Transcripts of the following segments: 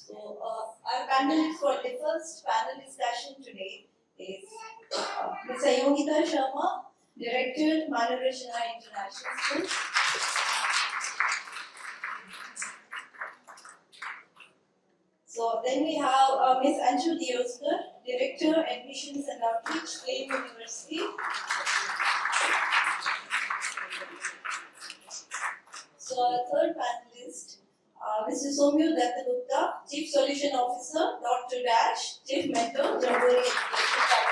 So, our panelists for the first panel discussion today is Ms. Yogita Sharma, Director, Manarajana International School. So, then we have Ms. Anju Dioskar, Director, Admissions and Outreach, Clay University. So, our third panelist, Mr. Somyu Datta Gupta, Chief Solution Officer, Dr. Dash, Chief Mentor, Jamboree Education Council.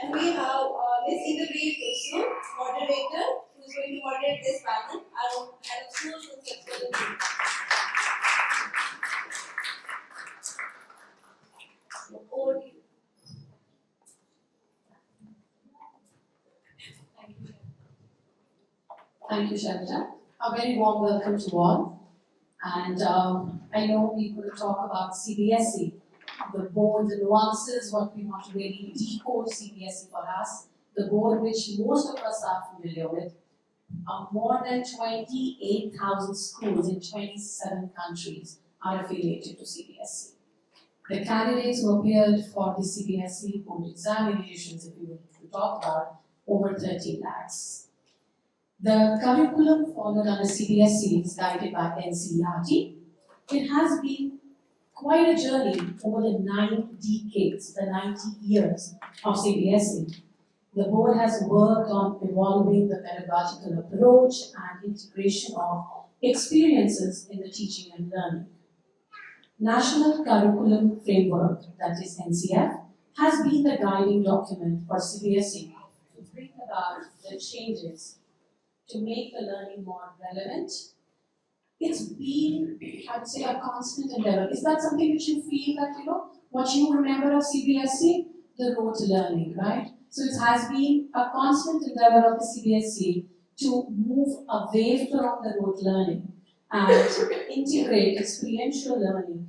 And we have Ms. Idabir Kusu, moderator, who is going to moderate this panel, and of schools and successful in over to you. Thank you, Shavita. A very warm welcome to all. And I know we could talk about CBSE, the board, the nuances, what we want to really decode CBSE for us, the board which most of us are familiar with. More than 28,000 schools in 27 countries are affiliated to CBSE. The candidates who appeared for the CBSE board examinations, if we were to talk about, over 30 lakhs. The curriculum followed under CBSE is guided by NCERT. It has been quite a journey over the 9 decades, the 90 years of CBSE. The board has worked on evolving the pedagogical approach and integration of experiences in the teaching and learning. National Curriculum Framework, that is NCF, has been the guiding document for CBSE to bring about the changes to make the learning more relevant. It's been, I would say, a constant endeavor. Is that something which you feel that, what you remember of CBSE? The rote learning, right? So it has been a constant endeavor of the CBSE to move away from the rote learning and integrate experiential learning.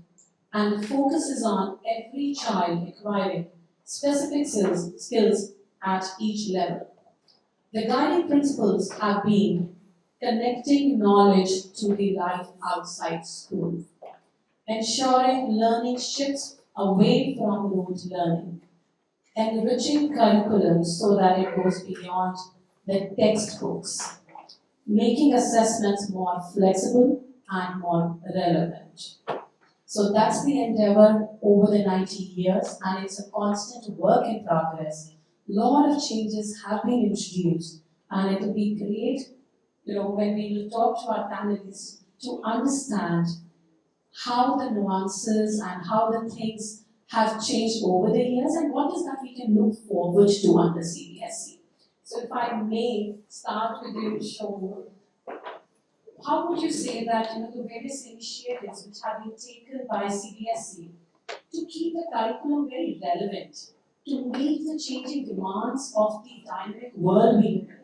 And the focus is on every child acquiring specific skills at each level. The guiding principles have been connecting knowledge to the life outside school, ensuring learning shifts away from rote learning, enriching curriculum so that it goes beyond the textbooks, making assessments more flexible and more relevant. So that's the endeavor over the 90 years, and it's a constant work in progress. A lot of changes have been introduced, and it will be great, when we will talk to our panelists to understand how the nuances and how the things have changed over the years and what is that we can look forward to under CBSE. So if I may start with you, Shomu, how would you say that the various initiatives which have been taken by CBSE to keep the curriculum very relevant, to meet the changing demands of the dynamic world we live in?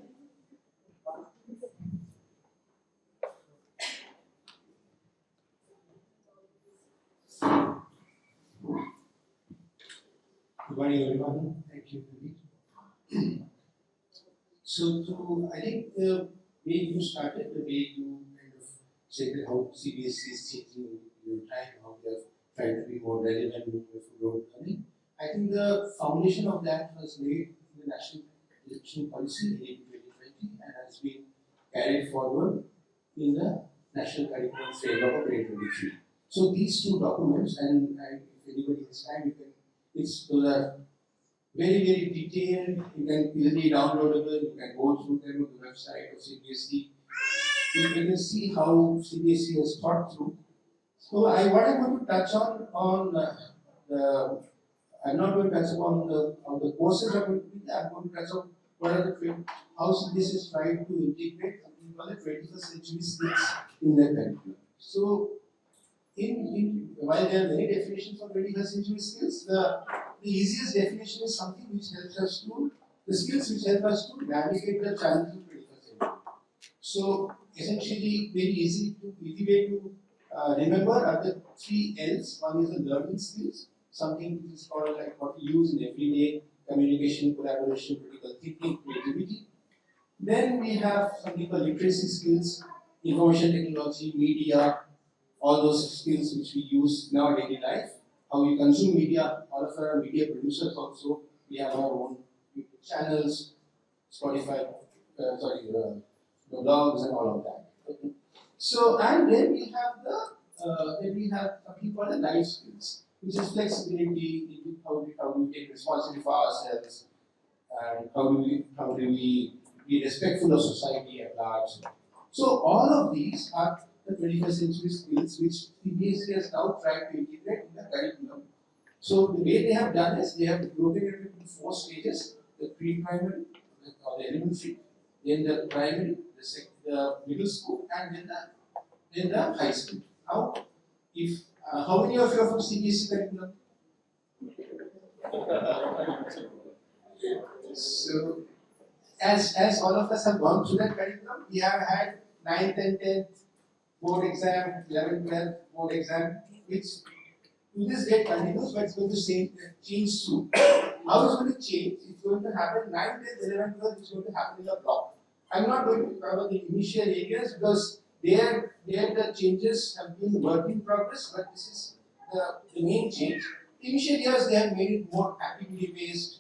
Good morning, everyone. Thank you, Vivi. I think the way you started, the way you kind of said that how CBSE is changing your time, how we have tried to be more relevant for rote learning. I think the foundation of that was laid in the National Education Policy in 2020 and has been carried forward in the National Curriculum Framework of 2023. So these two documents, and if anybody has time, those are very, very detailed. You can easily downloadable. You can go through them on the website of CBSE. You can see how CBSE has thought through. So what I'm going to touch on I'm not going to touch upon the courses are going to be there. I'm going to touch on how CBSE is trying to integrate something called the 21st century skills in their curriculum. So while there are many definitions of 21st century skills, the easiest definition is something which helps us to, the skills which help us to navigate the challenges of 21st century. So essentially, very easy way to remember are the 3 L's. One is the learning skills, something which is called like what we use in everyday communication, collaboration, critical thinking, creativity. Then we have something called literacy skills, information technology, media, all those skills which we use in our daily life, how we consume media, all of our media producers also, we have our own YouTube channels, Spotify, blogs and all of that. Okay. So, and then we have something called the life skills, which is flexibility, how do we take responsibility for ourselves, and how do we be respectful of society at large. So all of these are the 21st century skills which CBSE has now tried to integrate in the curriculum. So the way they have done is they have broken it into 4 stages: the pre-primary, or the elementary, then the primary, the middle school, and then the high school. Now, if how many of you are from CBSE curriculum? So as all of us have gone through that curriculum, we have had 9th and 10th board exam, 11th, 12th board exam, which to this date continues, but it's going to change soon. How it's going to change? It's going to happen 9th, 10th, 11th, 12th, it's going to happen in a block. I'm not going to cover the initial areas because there the changes have been work in progress, but this is the main change. Initial years they have made it more activity based.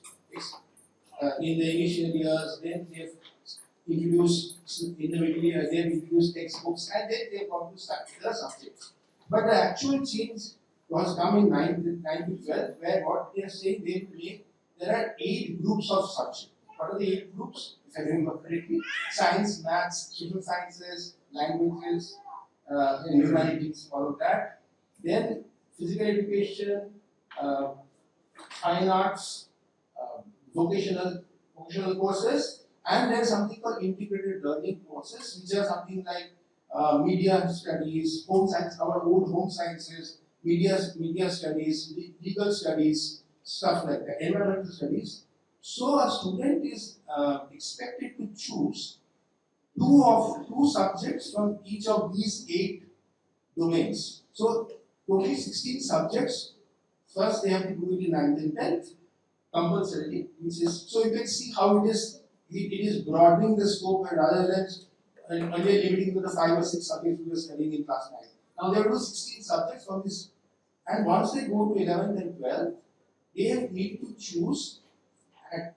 In the initial years, then they've introduced in the middle year, they've introduced textbooks, and then they've gone to start the subjects. But the actual change was come in 9th to 12th, where what they are saying they will make, there are 8 groups of subjects. What are the 8 groups? If I remember correctly, science, maths, social sciences, languages, and humanities, all of that. Then physical education, uh, fine arts, um, vocational courses, and there's something called integrated learning courses, which are something like media studies, home science, our old home sciences, media studies, legal studies, stuff like that, environmental studies. So a student is expected to choose two subjects from each of these 8 domains. So totally 16 subjects. First, they have to do it in 9th and 10th compulsorily, which is so you can see how it is broadening the scope, and rather than earlier limiting to the 5 or 6 subjects we were studying in class 9. Now they have to do 16 subjects from this, and once they go to 11th and 12th, they need to choose at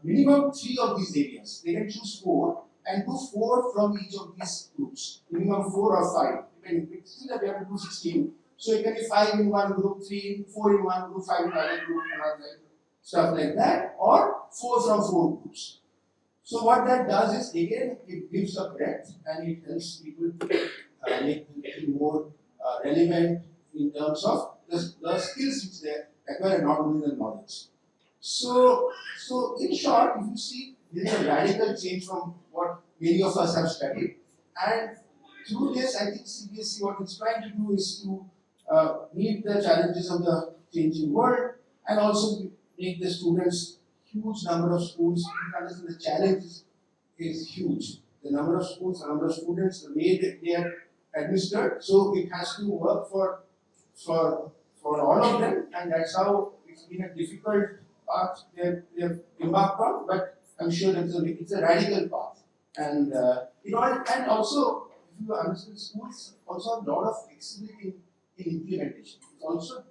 minimum 3 of these areas. They can choose 4 and do 4 from each of these groups. Minimum 4 or 5, depending. Still, we have to do 16. So it can be 5 in one group, 4 in one group, 5 in another group, stuff like that, or 4 from 4 groups. So what that does is, again, it gives a breadth and it helps people to make them more relevant in terms of the skills which they acquire, not only the knowledge. So in short, if you see, there is a radical change from what many of us have studied. And through this, I think CBSE, what it's trying to do is to meet the challenges of the changing world, and also make the students, huge number of schools, understand the challenge is huge. The number of schools, the number of students, the way that they are administered, so it has to work for all of them, and that's how it's been a difficult path they have embarked on, but I'm sure that it's a radical path. And and also, if you understand, schools also have a lot of flexibility in implementation. It's also,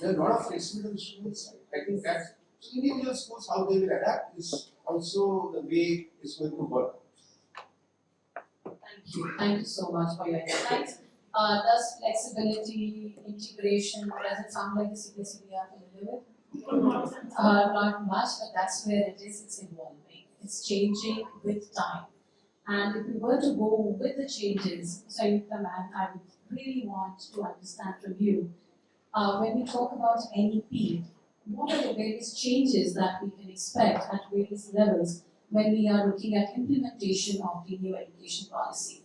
there are a lot of flexibility in the school side. I think that's, so individual schools, how they will adapt is also the way it's going to work. Thank you. Thank you so much for your insights. Does flexibility, integration, does it sound like the CBSE we are familiar with? Not much, but that's where it is. It's evolving. It's changing with time. And if we were to go with the changes, so I would really want to understand from you, when we talk about NEP, what are the various changes that we can expect at various levels when we are looking at implementation of the new education policy?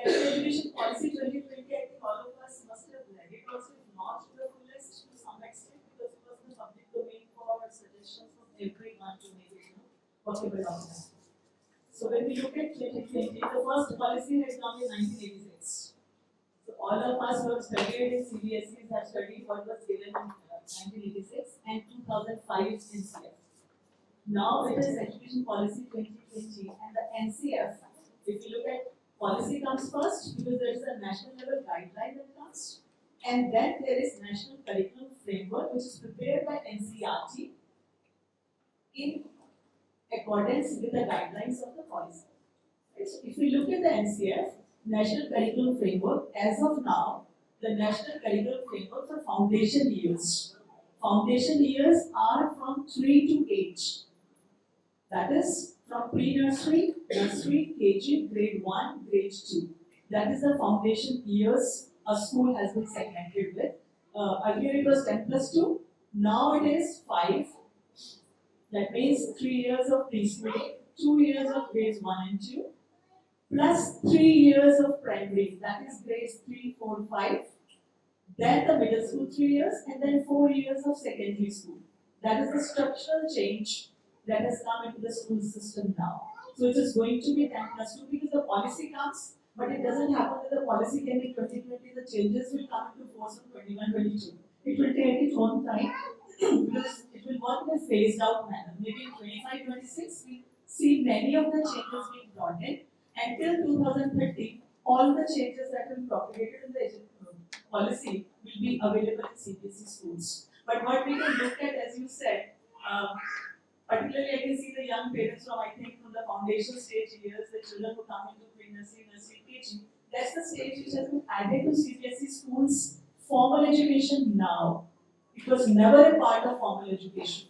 Education policy 2020, I think all of us must have read it also, not to the fullest to some extent, because it was in the public domain for suggestions from everyone to make it. workable document. So when we look at 2020, the first policy had come in 1986. So all of us who have studied in CBSEs have studied what was given in 1986 and 2005 NCF. Now it is Education Policy 2020 and the NCF. If you look at policy comes first because there is a national level guideline that comes, and then there is National Curriculum Framework which is prepared by NCRT in accordance with the guidelines of the policy. Right? So if we look at the NCF, National Curriculum Framework, as of now, the National Curriculum Framework for foundation years. Foundation years are from 3 to 8. That is from pre-nursery, nursery, KG, grade 1, grade 2. That is the foundation years a school has been segmented with. Earlier it was 10 plus 2, now it is 5. That means 3 years of preschool, 2 years of grades 1 and 2, plus 3 years of primary, that is grades 3, 4, 5. Then the middle school 3 years, and then 4 years of secondary school. That is the structural change that has come into the school system now. So it is going to be 10 plus 2 because the policy comes, but it doesn't happen that the policy can be 2020, the changes will come into force in 21, 22. It will take its own time because it will work in a phased out manner. Maybe in 25, 26, we see many of the changes being brought in. Until 2030, all the changes that will be propagated in the policy will be available in CBSE schools. But what we can look at, as you said, particularly I can see the young parents from, I think, from the foundation stage years, the children who come into pre-nursery, nursery, KG, that's the stage which has been added to CBSE schools' formal education now. It was never a part of formal education.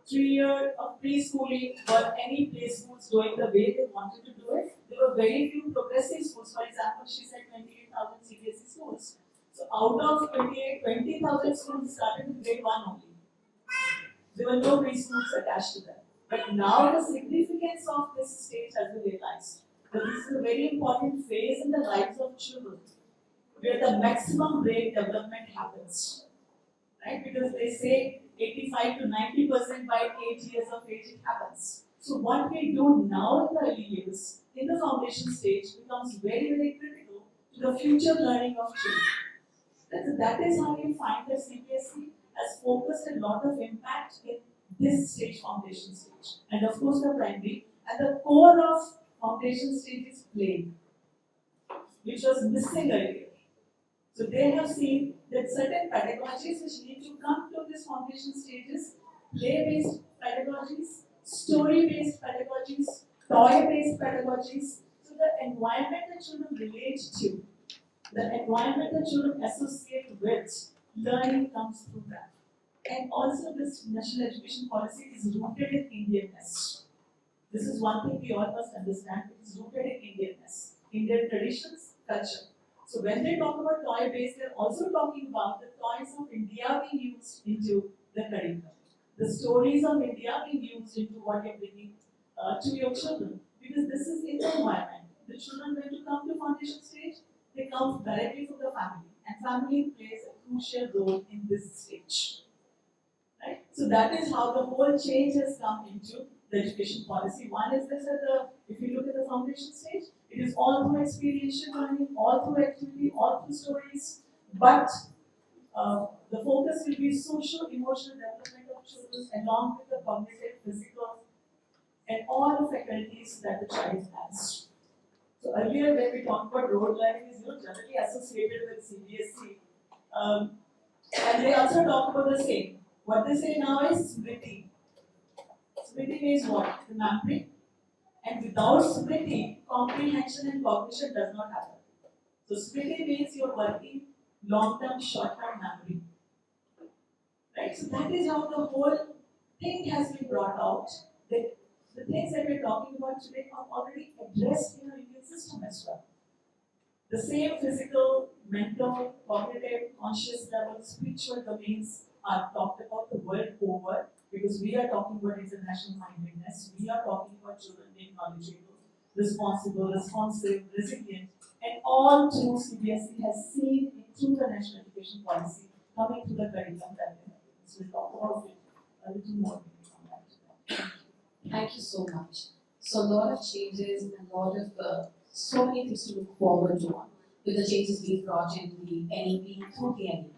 3 years of preschooling were any play schools doing the way they wanted to do it. There were very few progressive schools. For example, she said 28,000 CBSE schools. So out of 20,000 schools started with grade 1 only. There were no preschools attached to them. But now the significance of this stage has been realized. That this is a very important phase in the lives of children, where the maximum brain development happens. Right? Because they say 85 to 90% by 8 years of age it happens. So what we do now in the early years, in the foundation stage, becomes very, very critical to the future learning of children. That is how you find that CBSE has focused a lot of impact in this stage, foundation stage. And of course the primary, and the core of foundation stage is play, which was missing earlier. So they have seen that certain pedagogies which need to come to this foundation stages, play-based pedagogies, story-based pedagogies, toy-based pedagogies. So the environment that children relate to, the environment that children associate with, learning comes through that. And also this national education policy is rooted in Indianness. This is one thing we all must understand. It is rooted in Indianness, Indian traditions, culture. So when they talk about toy-based, they're also talking about the toys of India being used into the curriculum. The stories of India being used into what you're bringing to your children. Because this is in the environment. The children, when to come to foundation stage, they come directly from the family. And family plays a crucial role in this stage. Right? So that is how the whole change has come into the education policy. One is this if you look at the foundation stage, it is all through experiential learning, all through activity, all through stories, but the focus will be social, emotional development of children along with the cognitive, physical, and all the faculties that the child has. So earlier when we talked about rote learning is generally associated with CBSE, and they also talk about the same. What they say now is smriti. Smriti means what? Remembering. And without smriti, comprehension and cognition does not happen. So smriti means you're working long-term, short-term memory. Right? So that is how the whole thing has been brought out. That the things that we're talking about today are already addressed in our Indian system as well. The same physical, mental, cognitive, conscious level, spiritual domains are talked about the world over, because we are talking about international mindedness, we are talking about children being knowledgeable, responsible, responsive, resilient, and all through CBSE has seen it through the national education policy coming through the curriculum that we have. So we'll talk about it a little more on that. Thank you so much. So a lot of changes and a lot of so many things to look forward to on with the changes being brought in the NEP through the NEP.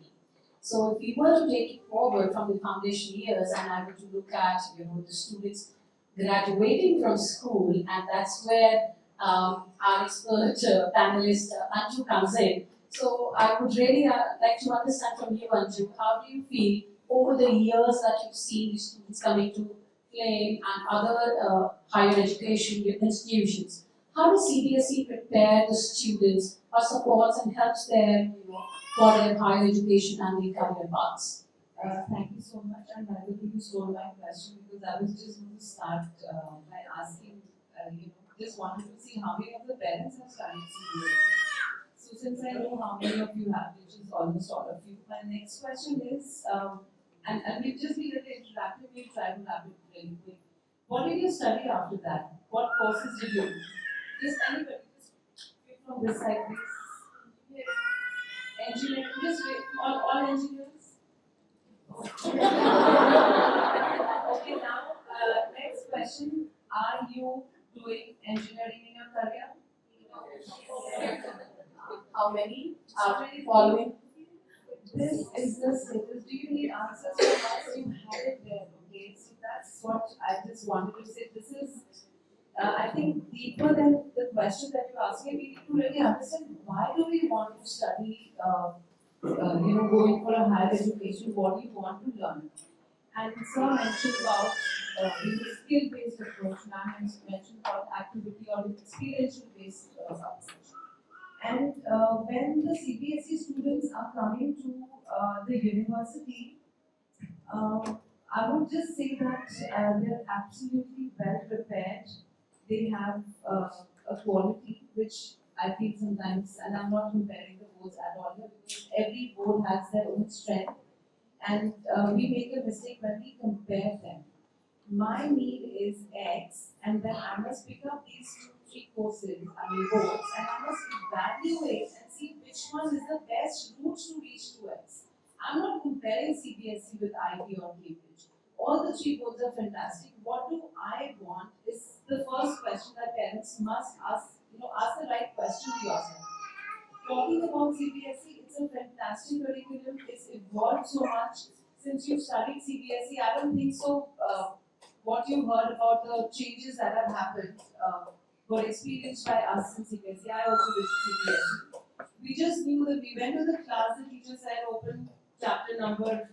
So if we were to take it forward from the foundation years and I were to look at the students graduating from school, and that's where our expert panelist Anju comes in. So I would really like to understand from you, Anju, how do you feel over the years that you've seen these students coming to Flame and other higher education institutions? How does CBSE prepare the students or supports and helps them for their higher education and their career paths? Thank you so much, and I will give you stole my question because I was just going to start by asking, just wanted to see how many of the parents have studied CBSE. So since I know how many of you have, which is almost all of you, my next question is, and we'll just be a little interactive, we'll try to wrap it really quick. What did you study after that? What courses did you do? Just anybody, just pick from this side, please. Engineering, just wait, all engineers? Okay, now, next question. Are you doing engineering in your career? How many are following? This is the status. Do you need answers from us? You have it there, okay? So that's what I just wanted to say. This is, I think, deeper than the question that you're asking. We need to really understand why do we want to study, going for a higher education? What do you want to learn? And sir mentioned about skill-based approach. Ma'am mentioned about activity or experiential-based approach. And when the CBSE students are coming to the university, I would just say that they're absolutely well prepared. They have a quality which I feel sometimes, and I'm not comparing the boards at all here because every board has their own strength, and we make a mistake when we compare them. My need is X, and then I must pick up these 2, 3 courses, boards, and I must evaluate and see which one is the best route to reach to X. I'm not comparing CBSE with IB or Cambridge. All the 3 boards are fantastic. What do I want is the first question that parents must ask. Ask the right question to yourself. Talking about CBSE, it's a fantastic curriculum. It's evolved so much since you studied CBSE. I don't think so. What you heard about the changes that have happened were experienced by us in CBSE. I also did CBSE. We just knew that we went to the class, the teacher said open chapter number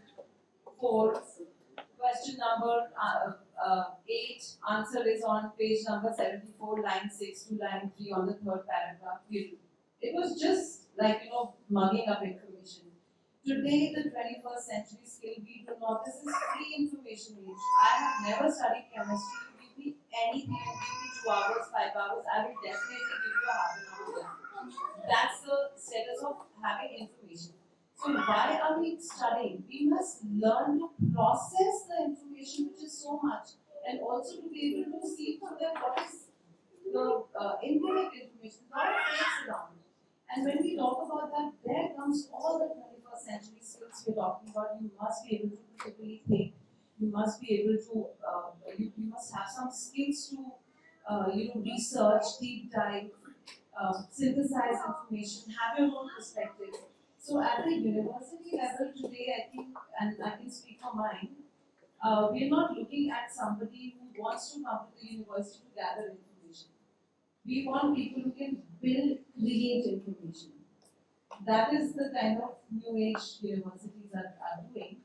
4, question number 8, answer is on page number 74, line 6 to line 3 on the 3rd paragraph. It was just like, mugging up information. Today, the 21st century skill, we do not, this is free information age. I have never studied chemistry. Give me anything, give me 2 hours, 5 hours, I will definitely give you a half an hour. That's the status of having information. So why are we studying? We must learn to process the information, which is so much, and also to be able to see from them what is the incorrect information, not fakes around. And when we talk about that, there comes all the 21st century skills we're talking about. You must be able to critically think. You must be able to, you must have some skills to, research, deep dive, synthesize information, have your own perspective. So at the university level today, I think, and I can speak for mine, we're not looking at somebody who wants to come to the university to gather information. We want people who can build, create information. That is the kind of new age universities are doing.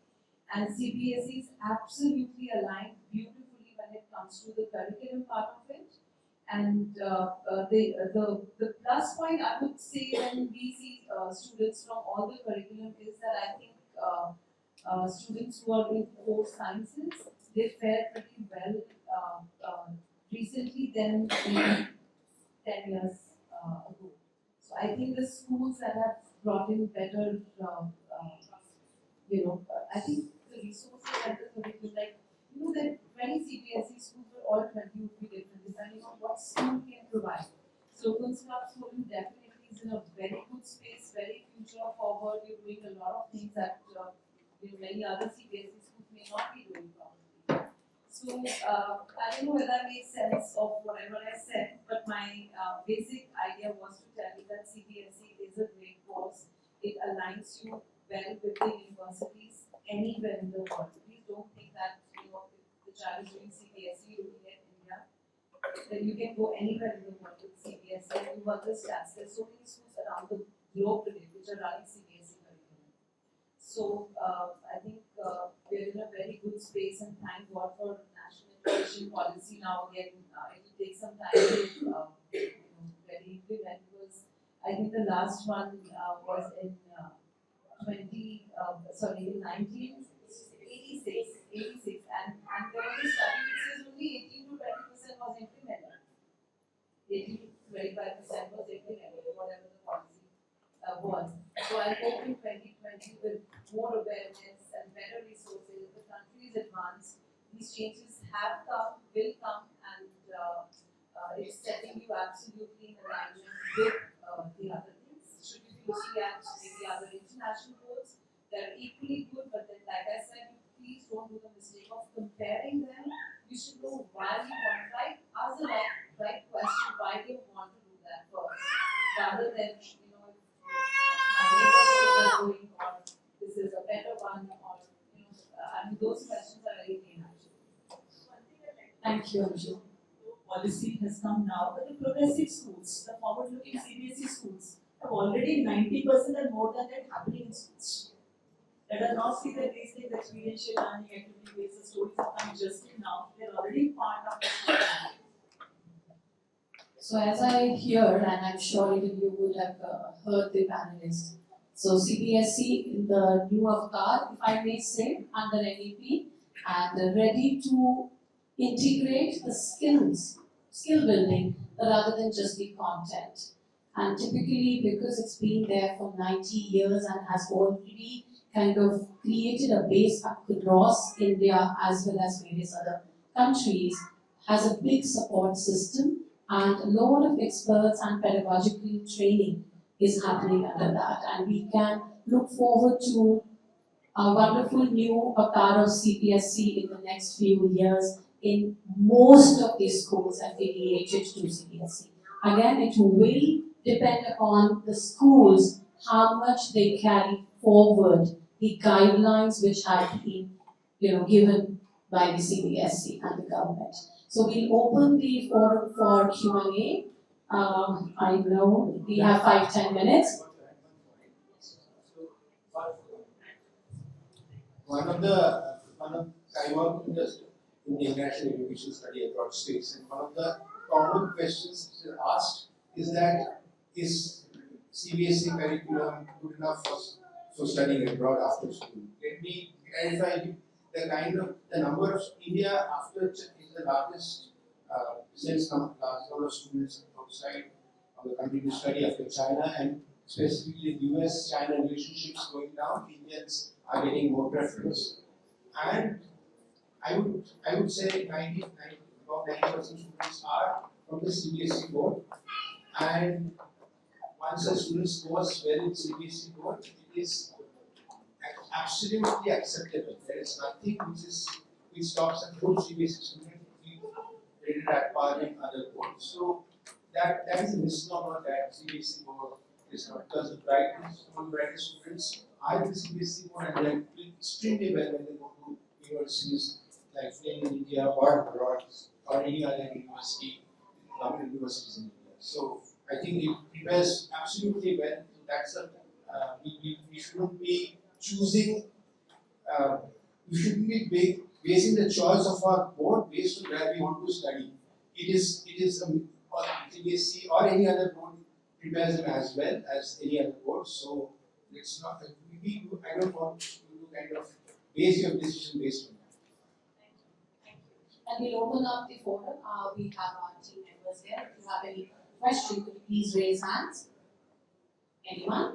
And CBSE is absolutely aligned beautifully when it comes to the curriculum part of it. And the plus point I would say when we see students from all the curriculum is that I think students who are in core sciences, they fare pretty well recently than 10 years ago. So I think the schools that have brought in better, I think the resources and the curriculum, like, that many CBSE schools were all 20 would be different depending on what school can provide. So Kunstkraft School definitely is in a very good space, very future forward. You're doing a lot of things that many other CBSE schools may not be doing probably. So I don't know whether I made sense of whatever I said, but my basic idea was to tell you that CBSE is a great course. It aligns you well with the universities anywhere in the world. Please don't think that if the child is doing CBSE, you're looking at India. Then you can go anywhere in the world with CBSE. And you understand there's so many schools around the globe today which are running CBSE curriculum. So I think we're in a very good space, and thank God for national education policy now. Again, it will take some time to really implement, because I think the last one was in 1986, and there was a study which says only 18 to 20% was implemented. 18 to 25% was implemented, whatever the policy was. So I hope in 2020, with more awareness and better resources, the country is advanced. These changes have come, will come, and it's setting you absolutely in alignment with the other things. Should you be looking at maybe other international goals, they're equally good, but then, like I said, please don't do the mistake of comparing them. You should know why you want to write. Ask the right question, why do you want to do that first, rather than, if my neighbor says they're doing, or this is a better one, or I mean, those questions are very main actually. Thank you, Anju. Policy has come now, but the progressive schools, the forward-looking CBSE schools, have already 90% and more than that happening in schools. Let us not see that these things, experiential learning, activity-based, the stories have come just in now. They're already part of the school. So as I hear, and I'm sure even you would have heard the panelists, so CBSE, the new avatar, if I may say, under NEP, and ready to integrate the skill building, rather than just the content. And typically, because it's been there for 90 years and has already kind of created a base across India as well as various other countries, has a big support system, and a lot of experts and pedagogical training is happening under that. And we can look forward to a wonderful new avatar of CBSE in the next few years in most of these schools affiliated to CBSE. Again, it will depend upon the schools how much they carry forward the guidelines which have been given by the CBSE and the government. So we'll open the forum for Q&A. I know we have 5-10 minutes. I work in the international education study abroad space, and one of the common questions that are asked is that is CBSE curriculum good enough for studying abroad after school? Let me clarify the number of India after is the largest large number of students outside of the country to study after China, and specifically the US-China relationships going down, Indians are getting more preference. And I would say about 90% students are from the CBSE board, and once a student scores well in CBSE board, it is absolutely acceptable. There is nothing which stops a good CBSE student to be rated at par in other boards. So that is a misnomer that CBSE board is not, because the brightest students are in the CBSE board and they are doing extremely well when they go to universities like in India or abroad or any other university, government universities in India. So I think it prepares absolutely well. So that's we shouldn't be choosing. We shouldn't be basing the choice of our board based on where we want to study. It is CBSE or any other board prepares them as well as any other board. So it's not. I don't want to kind of base your decision based on that. And we'll open up the forum. We have our team members here. If you have any questions, could you please raise hands? Anyone?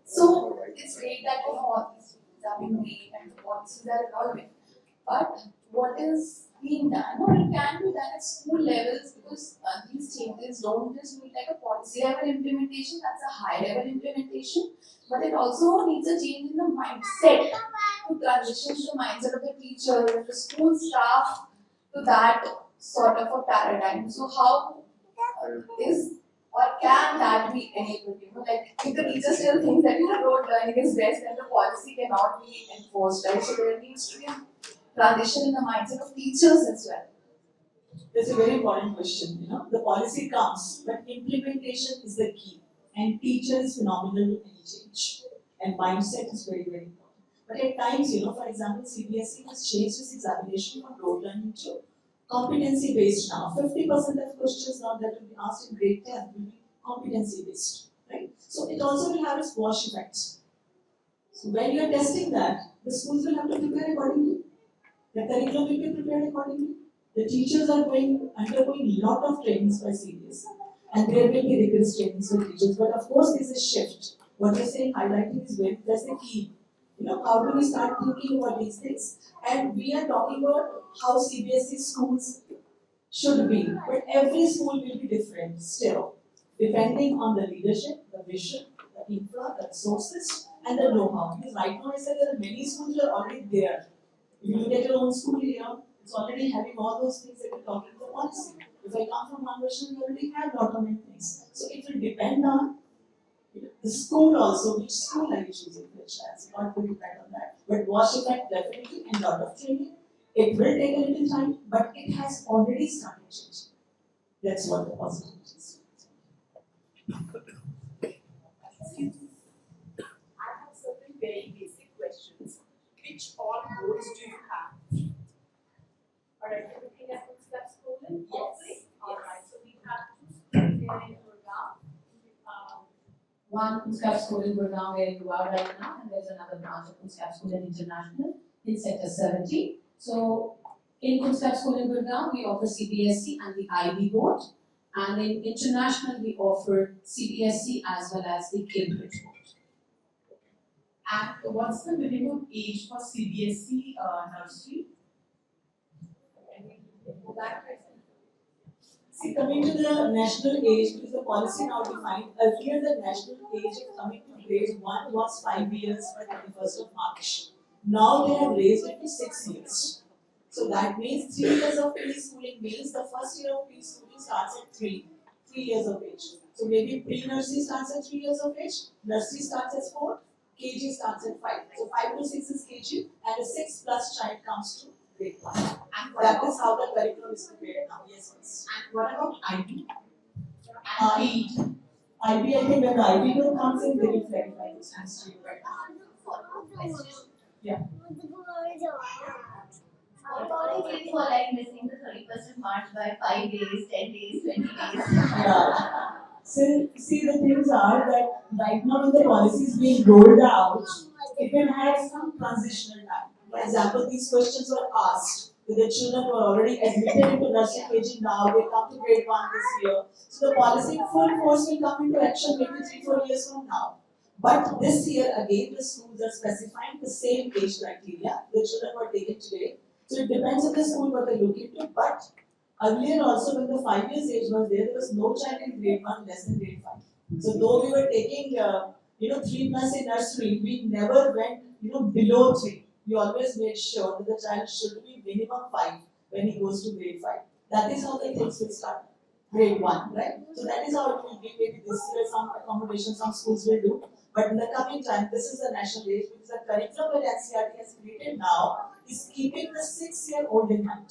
So it's great that all these things are being made and the policies are evolving. But what is being done, or it can be done at school levels, because these these changes don't just need like a policy level implementation, that's a high level implementation, but it also needs a change in the mindset to transition the mindset of the teacher, the school staff to that sort of a paradigm. So how is or can that be enabled? Like if the teacher still thinks that rote learning is best, then the policy cannot be enforced, right? So there needs to be a transition in the mindset of teachers as well. That's a very important question. The policy comes, but implementation is the key. And teacher is phenomenal to any change. And mindset is very, very important. But at times, for example, CBSE has changed its examination from rote learning to competency based now. 50% of questions now that will be asked in grade 10 will be competency based. Right? So it also will have its wash effect. So when you are testing that, the schools will have to prepare accordingly. The curriculum will be prepared accordingly. The teachers are undergoing a lot of trainings by CBSE, and there will be rigorous trainings for teachers. But of course, there's a shift. What you're saying, highlighting is that's the key. How do we start thinking about these things? And we are talking about how CBSE schools should be, but every school will be different still, depending on the leadership, the vision, the infra, the resources, and the know-how. Because right now I said there are many schools that are already there. If you look at your own school here, it's already having all those things that we're talking about policy. If I come from one version, we already have a lot of many things. So it will depend on the school also, which school are you choosing for your child? So not will depend on that. But wash effect definitely and lot of training. It will take a little time, but it has already started changing. That's what the positive is. I have certain very basic questions. Which all boards do you have? Alright, you're looking at steps Poland? Yes. Alright, so we have two schools here in Gurgaon. One Kunskap School in Gurgaon where you are right now, and there's another branch of Kunskap School in International in Sector 70. So in Kunskap School in Gurgaon, we offer CBSE and the IB board, and in International, we offer CBSE as well as the Cambridge board. And what's the minimum age for CBSE nursery? See, coming to the national age, because the policy now defined, earlier the national age of coming to grade 1 was 5 years by 31st of March. Now they have raised it to 6 years. So that means 3 years of preschooling means the first year of preschooling starts at 3 years of age. So maybe pre-nursery starts at 3 years of age, nursery starts at 4, KG starts at 5. So 5 to 6 is KG, and a 6 plus child comes to grade 1. And that is how the curriculum is prepared now. Yes, miss. And what about IB? IB, I think when the IB group comes in, they will clarify this answer to you right now. Yeah. What about if you are like missing the 31st of March by 5 days, 10 days, 20 days? Yeah. So, see, the things are that right now when the policy is being rolled out, it will have some transitional time. For example, these questions were asked with the children who are already admitted into nursery KG now, they come to grade 1 this year. So the policy full force will come into action maybe 3-4 years from now. But this year again, the schools are specifying the same age criteria the children were taken today. So it depends on the school what they look into. But earlier also when the 5 years age was there was no child in grade 1 less than grade 5. So though we were taking 3 plus in nursery, we never went below 3. We always made sure that the child should be minimum 5 when he goes to grade 5. That is how the things will start. Grade 1, right? So that is how it will be. Maybe this year some accommodation some schools will do. But in the coming time, this is the national age because the curriculum that NCERT has created now is keeping the 6-year-old in mind.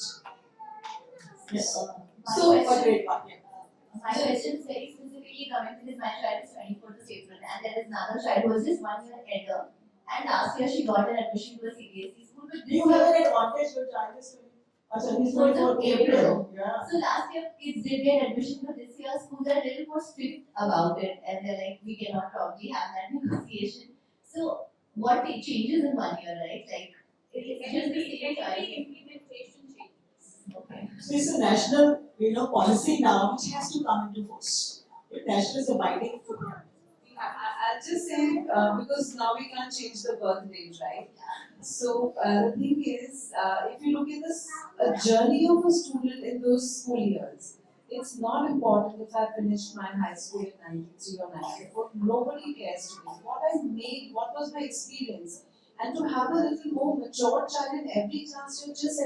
Yes. So for grade 1, yeah. My question is very specifically coming to this. My child is 24th of April, and there is another child who was just 1 year elder. And last year she got an admission to a CBSE school. But You have an advantage your child is 24th of April. Yeah. So last year kids did get admission, but this year schools are a little more strict about it, and they're like, we cannot probably have that negotiation. So what changes in 1 year, right? Like it's just the same child. Implementation changes. Okay. So it's a national policy now which has to come into force. If national is abiding for I'll just say, because now we can't change the birth age, right? So the thing is, if you look at this journey of a student in those school years, it's not important if I finished my high school in 93 or 94. Nobody cares to me. What I made, what was my experience, and to have a little more mature child in every class, you're just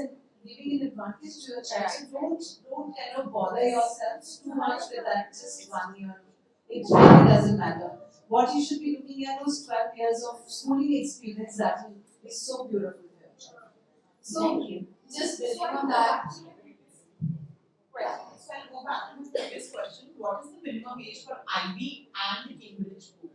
giving an advantage to your child. So don't kind of bother yourselves too much with that just 1 year. It really doesn't matter. What you should be looking at was 12 years of schooling experience that will be so beautiful for your child. So, Thank you. just building on that, So I'll go back to the previous question. What is the minimum age for IB and the Cambridge board?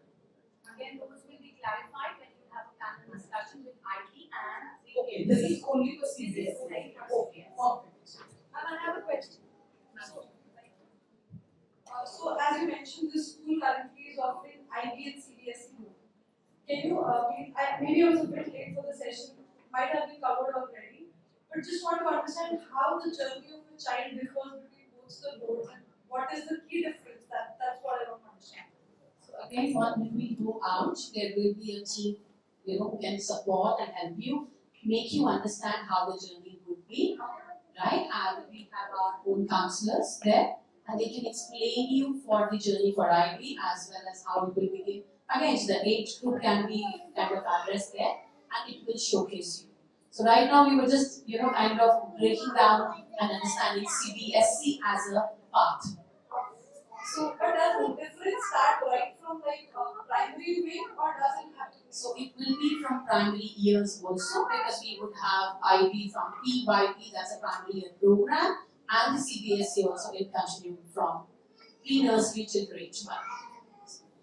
again, those will be clarified when you have a panel discussion with IT and Okay, this is only for CBSE. Right. Okay, perfect. And I have a question. So as you mentioned, this school currently is offering IB and CBSE both. Can you please, maybe I was a bit late for the session, might have been covered already, but just want to understand how the journey of a child differs between both the boards and what is the key difference. That's what I want to understand. So again, when we go out, there will be a team, who can support and help you, make you understand how the journey would be, right? And we have our own counselors there, and they can explain you for the journey for IB as well as how it will begin. Again, so the age group can be kind of addressed there, and it will showcase you. So right now we were just, kind of breaking down and understanding CBSE as a path. So, but does the difference start right from primary way or does it happen? So it will be from primary years also because we would have IB from PYP, that's a primary year program, and the CBSE also will continue from pre-nursery till grade 12.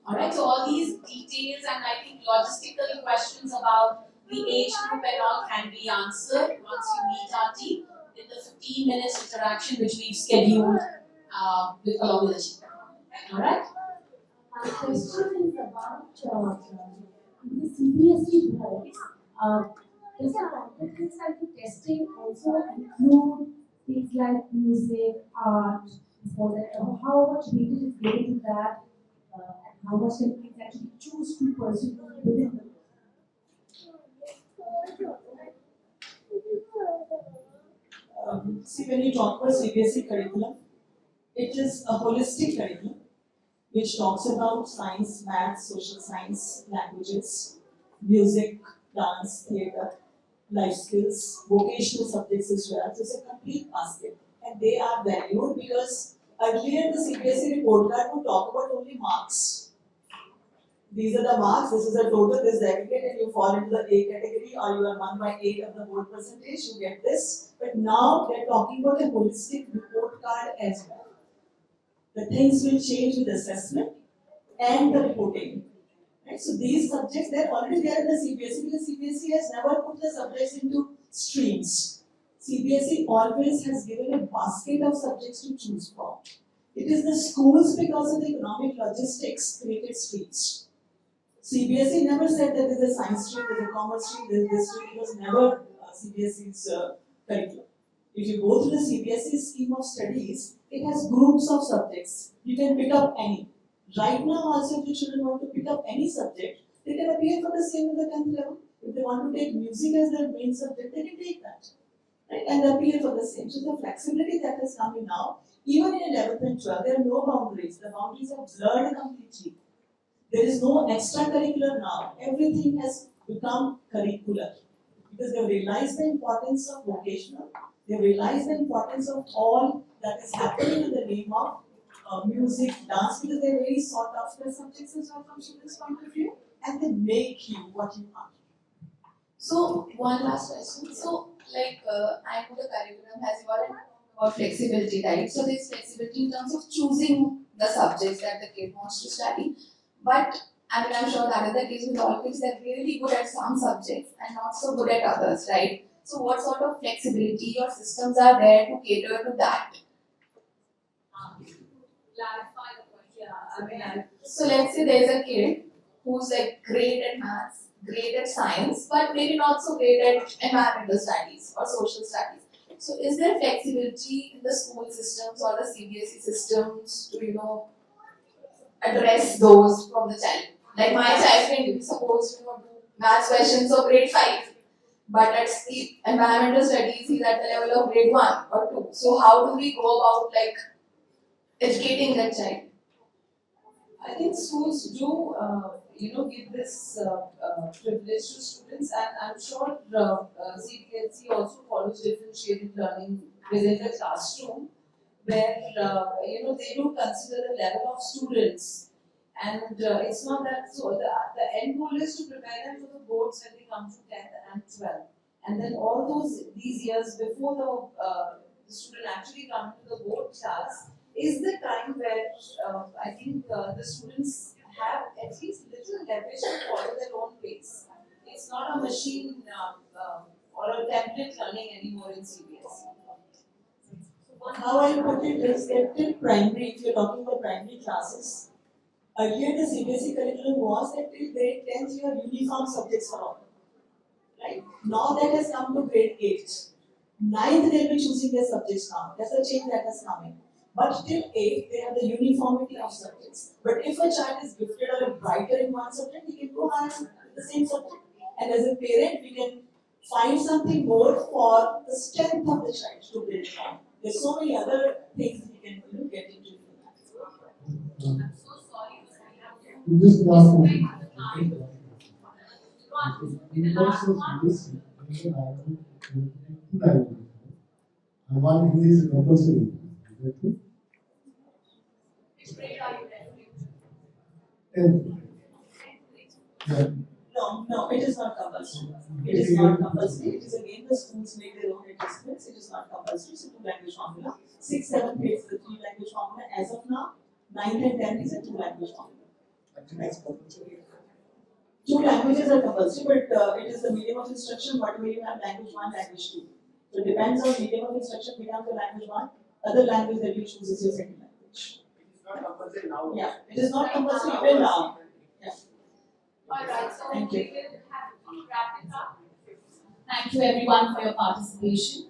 Alright, so all these details and I think logistical questions about the age group and all can be answered once you meet our team in the 15 minutes interaction which we've scheduled along with the team. Alright? My question is about the CBSE boards. Does the competence and the testing also include things like music, art, for that? How much weightage is given to that, and how much can kids actually choose to pursue within them? See, when you talk about CBSE curriculum, it is a holistic curriculum which talks about science, maths, social science, languages, music, dance, theatre, life skills, vocational subjects as well. So it's a complete basket. And they are valued because earlier the CBSE report card would talk about only marks. These are the marks, this is the total, this is the aggregate, and you fall into the A category or you are 1 by 8 of the board percentage, you get this. But now they're talking about a holistic report card as well. The things will change with assessment and the reporting. Right? So these subjects, they're already there in the CBSE because CBSE has never put the subjects into streams. CBSE always has given a basket of subjects to choose from. It is the schools because of the economic logistics created streams. CBSE never said that there's a science stream, there's a commerce stream, there's this stream. It was never CBSE's curriculum. If you go through the CBSE scheme of studies, it has groups of subjects. You can pick up any. Right now also if the children want to pick up any subject, they can appear for the same in the 10th level. If they want to take music as their main subject, they can take that. Right? And appear for the same. So the flexibility that has come in now, even in 11th and 12th, there are no boundaries. The boundaries are blurred completely. There is no extracurricular now. Everything has become curricular. Because they've realized the importance of vocational. They've realized the importance of all that is happening in the name of music, dance, because they're very sought after subjects as well from students' point of view, and they make you what you are. So one last question. So I know the curriculum has evolved about flexibility, right? So there's flexibility in terms of choosing the subjects that the kid wants to study. But I'm sure that is the case with all kids. They're really good at some subjects and not so good at others, right? So what sort of flexibility or systems are there to cater to that? Clarify the question. So let's say there's a kid who's great at maths, great at science, but maybe not so great at environmental studies or social studies. So is there flexibility in the school systems or the CBSE systems to address those from the child? Like my child can suppose do maths questions of grade 5, but at the environmental studies he's at the level of grade 1 or 2. So how do we go about educating that child? I think schools do, give this privilege to students, and I'm sure CBSE also follows differentiated learning within the classroom, where they do consider the level of students, and it's not that. So the end goal is to prepare them for the boards when they come to 10th and 12th, and then all these years before the student actually comes to the board class is the time where I think the students have at least little leverage to follow their own pace. It's not a machine or a template learning anymore in CBSE. How I put it is that till primary, if you're talking about primary classes, earlier the CBSE curriculum was that till grade 10th you have uniform subjects for all. Right? Now that has come to grade 8. 9th they'll be choosing their subjects now. That's the change that has come in. But till 8th they have the uniformity of subjects. But if a child is gifted or brighter in one subject, he can go higher in the same subject. And as a parent, we can find something more for the strength of the child to build on. There's so many other things we can get into. I'm so sorry. You just last one. The last one. And one Hindi is compulsory. Is that true? Which grade are you referring to? 10th. Yeah. No, it is not compulsory. It is not compulsory. It is again the schools make their own adjustments. It is not compulsory. So 2-language formula. 6th, 7th grade is the 3-language formula. As of now, 9th and 10th is a 2-language formula. 2 languages are compulsory, but it is the medium of instruction. Whatever you have, language 1, language 2. So it depends on medium of instruction. Becomes the language 1. Other language that you choose is your second language. It is not compulsory now. Yeah, it is not compulsory even now. Yeah. Alright, so Thank you. we will have to wrap it up. Thank you everyone for your participation.